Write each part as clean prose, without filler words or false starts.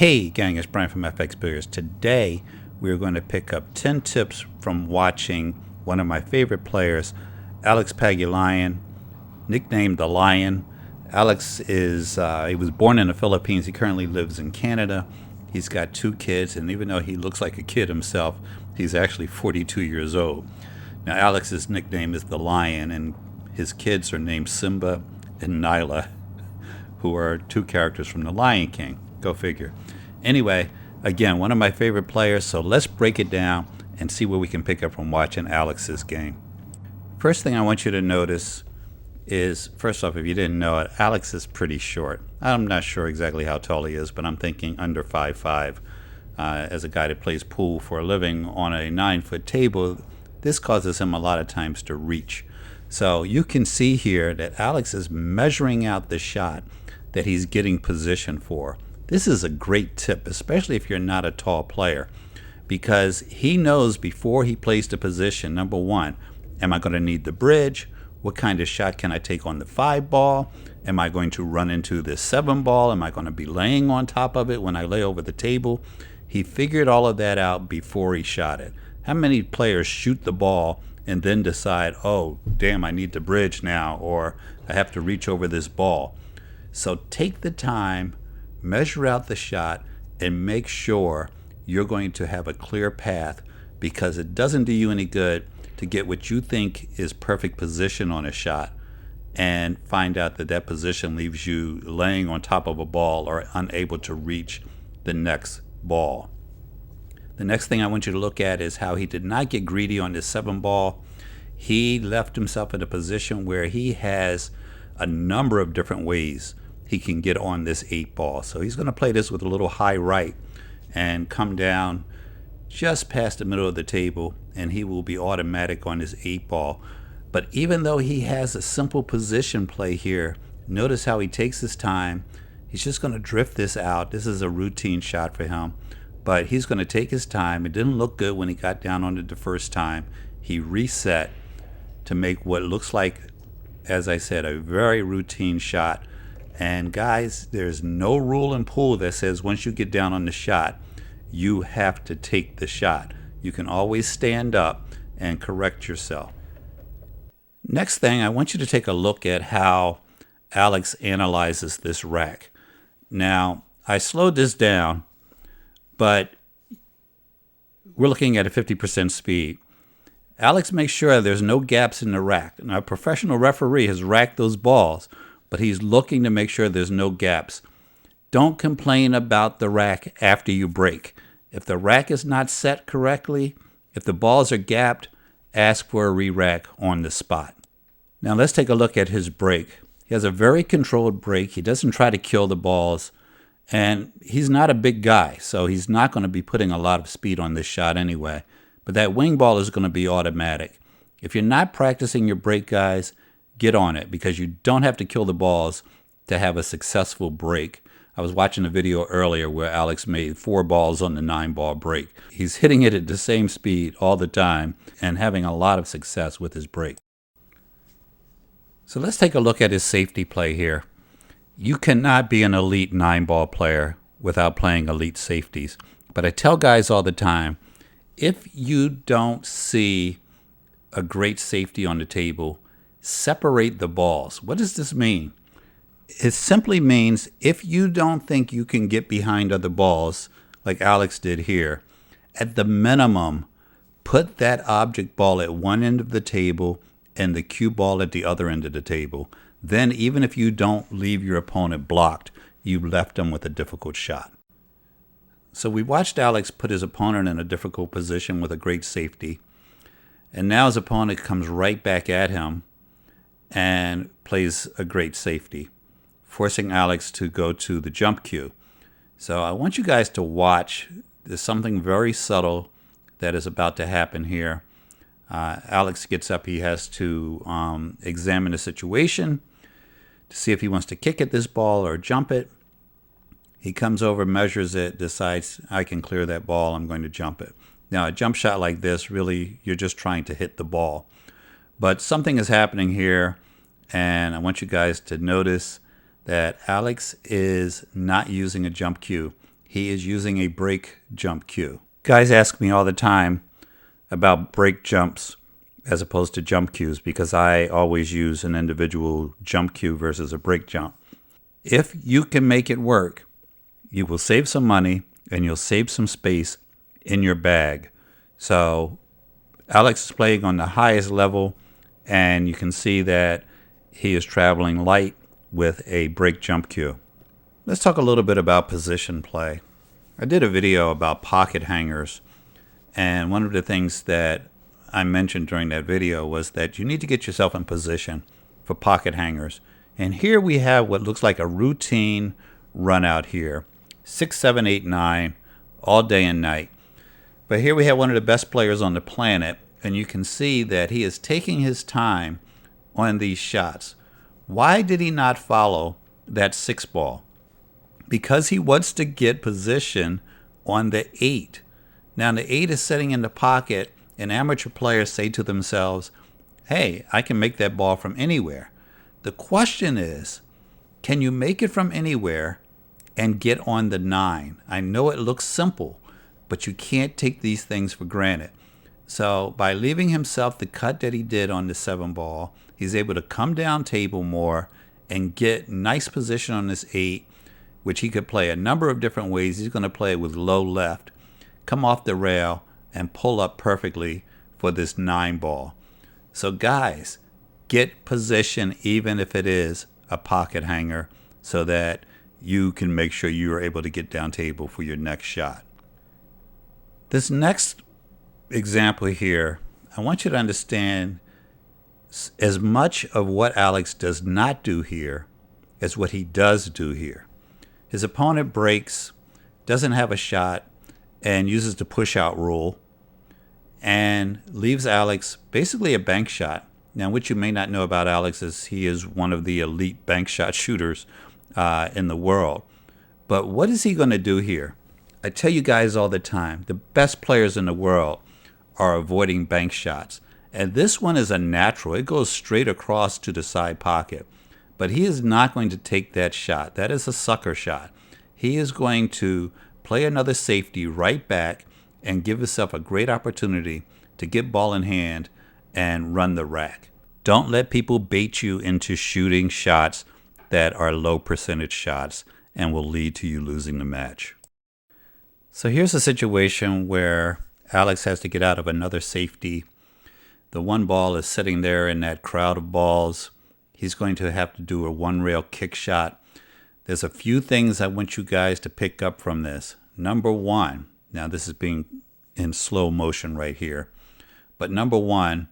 Hey gang, it's Bryan from FXBilliards. Today we're going to pick up 10 tips from watching one of my favorite players, Alex PAGULAYAN, nicknamed the Lion. Alex he was born in the Philippines. He currently lives in Canada. He's got 2 kids, and even though he looks like a kid himself, he's actually 42 years old. Now Alex's nickname is the Lion, and his kids are named Simba and Nyla, who are 2 characters from The Lion King. Go figure. Anyway, again, one of my favorite players, so let's break it down and see what we can pick up from watching Alex's game. First thing I want you to notice is, first off, if you didn't know it, Alex is pretty short. I'm not sure exactly how tall he is, but I'm thinking under 5'5". As a guy that plays pool for a living on a 9-foot table, this causes him a lot of times to reach. So you can see here that Alex is measuring out the shot that he's getting position for. This is a great tip, especially if you're not a tall player, because he knows before he plays the position, number one, am I going to need the bridge? What kind of shot can I take on the 5 ball? Am I going to run into the 7 ball? Am I going to be laying on top of it when I lay over the table? He figured all of that out before he shot it. How many players shoot the ball and then decide, oh, damn, I need the bridge now, or I have to reach over this ball? So take the time, measure out the shot, and make sure you're going to have a clear path, because it doesn't do you any good to get what you think is perfect position on a shot and find out that that position leaves you laying on top of a ball or unable to reach the next ball. The next thing I want you to look at is how he did not get greedy on this 7 ball. He left himself in a position where he has a number of different ways he can get on this 8 ball. So he's going to play this with a little high right and come down just past the middle of the table, and he will be automatic on his 8 ball. But even though he has a simple position play here, notice how he takes his time. He's just going to drift this out. This is a routine shot for him, but he's going to take his time. It didn't look good when he got down on it the first time. He reset to make what looks like, as I said, a very routine shot. And guys, there's no rule in pool that says once you get down on the shot, you have to take the shot. You can always stand up and correct yourself. Next thing, I want you to take a look at how Alex analyzes this rack. Now, I slowed this down, but we're looking at a 50% speed. Alex makes sure there's no gaps in the rack. Now, a professional referee has racked those balls, but he's looking to make sure there's no gaps. Don't complain about the rack after you break. If the rack is not set correctly, if the balls are gapped, ask for a re-rack on the spot. Now let's take a look at his break. He has a very controlled break. He doesn't try to kill the balls, and he's not a big guy, so he's not going to be putting a lot of speed on this shot anyway. But that wing ball is going to be automatic. If you're not practicing your break, guys, get on it, because you don't have to kill the balls to have a successful break. I was watching a video earlier where Alex made 4 balls on the 9-ball break. He's hitting it at the same speed all the time and having a lot of success with his break. So let's take a look at his safety play here. You cannot be an elite 9-ball player without playing elite safeties. But I tell guys all the time, if you don't see a great safety on the table, separate the balls. What does this mean? It simply means if you don't think you can get behind other balls, like Alex did here, at the minimum, put that object ball at one end of the table and the cue ball at the other end of the table. Then even if you don't leave your opponent blocked, you've left them with a difficult shot. So we watched Alex put his opponent in a difficult position with a great safety. And now his opponent comes right back at him and plays a great safety, forcing Alex to go to the jump cue. So I want you guys to watch. There's something very subtle that is about to happen here. Alex gets up. He has to examine the situation to see if he wants to kick at this ball or jump it. He comes over, measures it, decides, I can clear that ball, I'm going to jump it. Now, a jump shot like this, really, you're just trying to hit the ball. But something is happening here, and I want you guys to notice that Alex is not using a jump cue. he is using a break jump cue. Guys ask me all the time about break jumps as opposed to jump cues because I always use an individual jump cue versus a break jump. If you can make it work, you will save some money and you'll save some space in your bag. So Alex is playing on the highest level, and you can see that he is traveling light with a break jump cue. Let's talk a little bit about position play. I did a video about pocket hangers, and one of the things that I mentioned during that video was that you need to get yourself in position for pocket hangers. And here we have what looks like a routine run out here. 6, 7, 8, 9, all day and night. But here we have one of the best players on the planet, and you can see that he is taking his time on these shots. Why did he not follow that 6 ball? Because he wants to get position on the 8. Now the 8 is sitting in the pocket, and amateur players say to themselves, hey, I can make that ball from anywhere. The question is, can you make it from anywhere and get on the 9? I know it looks simple, but you can't take these things for granted. So by leaving himself the cut that he did on the 7 ball, he's able to come down table more and get nice position on this 8, which he could play a number of different ways. He's going to play with low left, come off the rail, and pull up perfectly for this 9 ball. So guys, get position even if it is a pocket hanger so that you can make sure you are able to get down table for your next shot. This next example here, I want you to understand as much of what Alex does not do here as what he does do here. His opponent breaks, doesn't have a shot, and uses the push-out rule, and leaves Alex basically a bank shot. Now, what you may not know about Alex is he is one of the elite bank shot shooters in the world. But what is he going to do here? I tell you guys all the time, the best players in the world are avoiding bank shots. And this one is a natural. It goes straight across to the side pocket. But he is not going to take that shot. That is a sucker shot. He is going to play another safety right back and give himself a great opportunity to get ball in hand and run the rack. Don't let people bait you into shooting shots that are low percentage shots and will lead to you losing the match. So here's a situation where Alex has to get out of another safety. The 1 ball is sitting there in that crowd of balls. He's going to have to do a 1-rail kick shot. There's a few things I want you guys to pick up from this. Number 1, now this is being in slow motion right here, but number 1,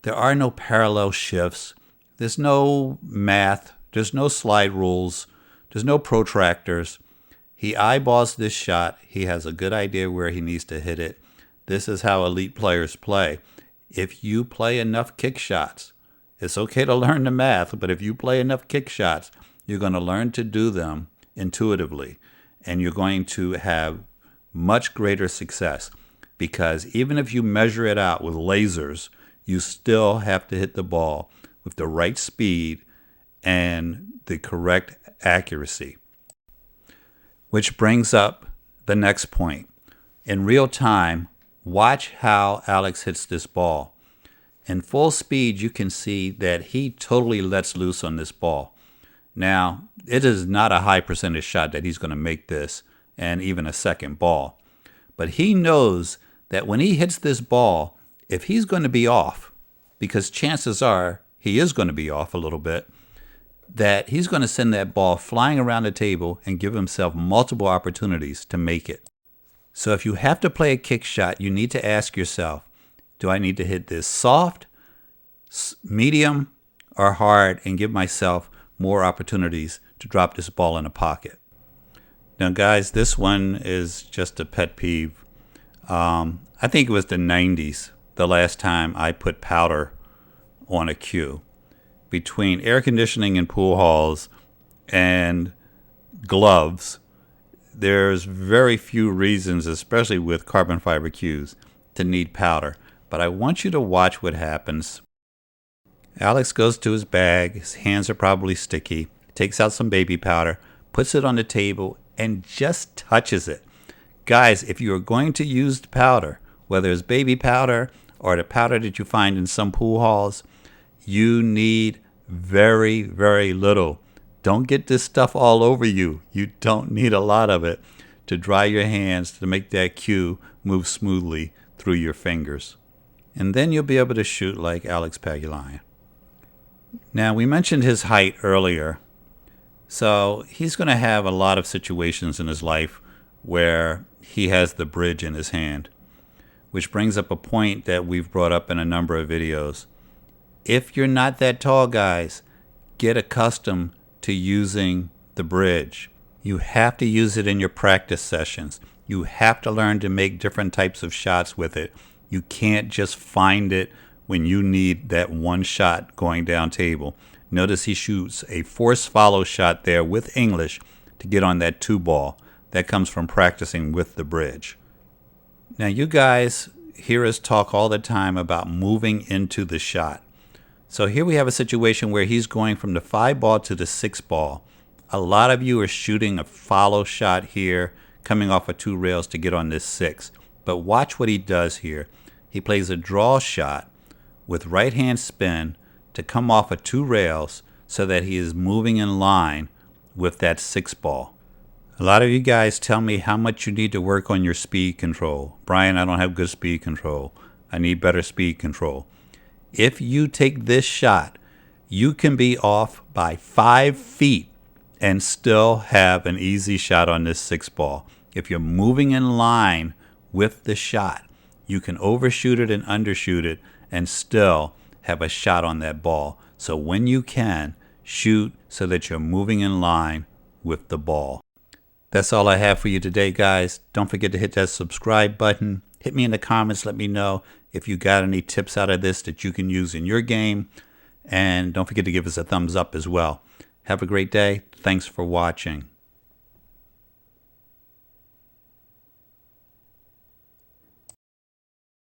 there are no parallel shifts. There's no math. There's no slide rules. There's no protractors. He eyeballs this shot. He has a good idea where he needs to hit it. This is how elite players play. If you play enough kick shots, it's okay to learn the math, but if you play enough kick shots, you're going to learn to do them intuitively, and you're going to have much greater success, because even if you measure it out with lasers, you still have to hit the ball with the right speed and the correct accuracy. Which brings up the next point. In real time, watch how Alex hits this ball. In full speed, you can see that he totally lets loose on this ball. Now, it is not a high percentage shot that he's going to make this, and even a second ball. But he knows that when he hits this ball, if he's going to be off, because chances are he is going to be off a little bit, that he's going to send that ball flying around the table and give himself multiple opportunities to make it. So if you have to play a kick shot, you need to ask yourself, do I need to hit this soft, medium, or hard, and give myself more opportunities to drop this ball in a pocket? Now, guys, this one is just a pet peeve. I think it was the 90s, the last time I put powder on a cue. Between air conditioning in pool halls and gloves, there's very few reasons, especially with carbon fiber cues, to need powder. But I want you to watch what happens. Alex goes to his bag. His hands are probably sticky. Takes out some baby powder, puts it on the table, and just touches it. Guys, if you are going to use the powder, whether it's baby powder or the powder that you find in some pool halls, you need very, very little. Don't get this stuff all over you. You don't need a lot of it to dry your hands to make that cue move smoothly through your fingers. And then you'll be able to shoot like Alex Pagulayan. Now, we mentioned his height earlier. So he's going to have a lot of situations in his life where he has the bridge in his hand, which brings up a point that we've brought up in a number of videos. If you're not that tall, guys, get accustomed to using the bridge. You have to use it in your practice sessions. You have to learn to make different types of shots with it. You can't just find it when you need that one shot going down table. Notice he shoots a force follow shot there with English to get on that 2-ball. That comes from practicing with the bridge. Now you guys hear us talk all the time about moving into the shot. So here we have a situation where he's going from the 5-ball to the 6-ball. A lot of you are shooting a follow shot here, coming off of 2 rails to get on this 6. But watch what he does here. He plays a draw shot with right hand spin to come off of 2 rails so that he is moving in line with that 6-ball. A lot of you guys tell me how much you need to work on your speed control. Bryan, I don't have good speed control. I need better speed control. If you take this shot, you can be off by 5 feet and still have an easy shot on this 6-ball. If you're moving in line with the shot, you can overshoot it and undershoot it and still have a shot on that ball. So when you can, shoot so that you're moving in line with the ball. That's all I have for you today, guys. Don't forget to hit that subscribe button. Hit me in the comments. Let me know if you got any tips out of this that you can use in your game. And don't forget to give us a thumbs up as well. Have a great day. Thanks for watching.